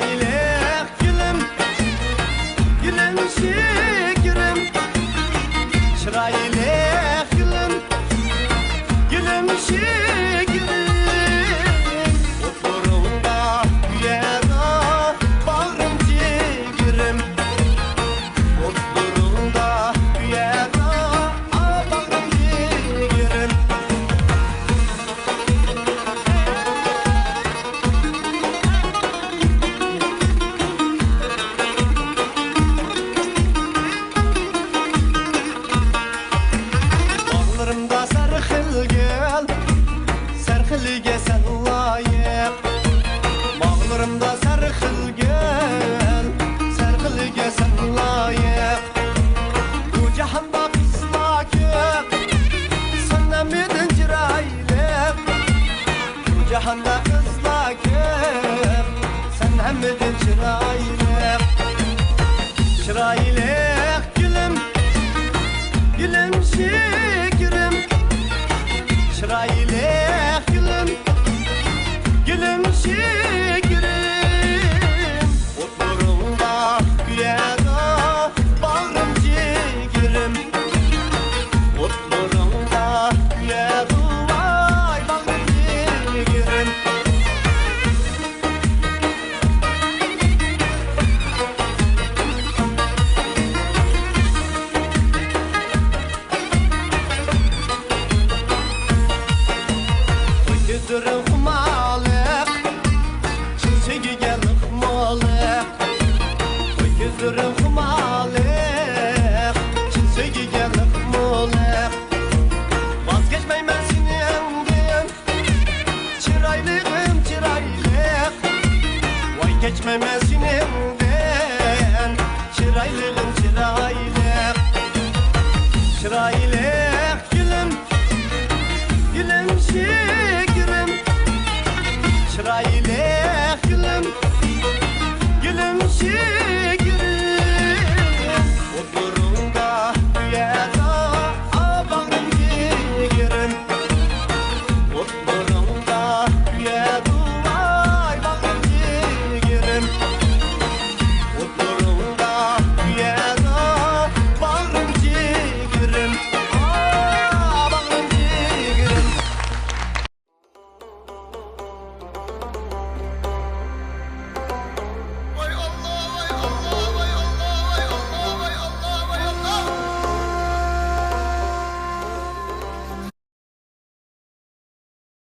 Çırayla gülüm, gülüm şekerim. Çırayla gülüm, gülüm şekerim. Oturumda yana bağrım ciğerim. Oturumda yana bağrım ciğerim. Bağlarımda sarxıl gel, sarxılıga sen layık. Bağlarımda sarxıl gel, sarxılıga sen layık. Bu cihanda kızlar köp, senden midin çıraylık. Bu cihanda kızlar köp, senden midin çıraylık. Çıraylık gülüm, gülüm şekerim. Çırayla gülüm, gülüm şekerim. Oturumda yana bağrım ciğerim. Oturumda yana bağrım ciğerim. Gözlerim kumalık, çiçeği gelik malık. Gözlerim kumalık, çiçeği gelik malık. Vazgeçmeymen seninden, çıraylığım çıraylık. Vay geçmeymen seninden, çıraylığım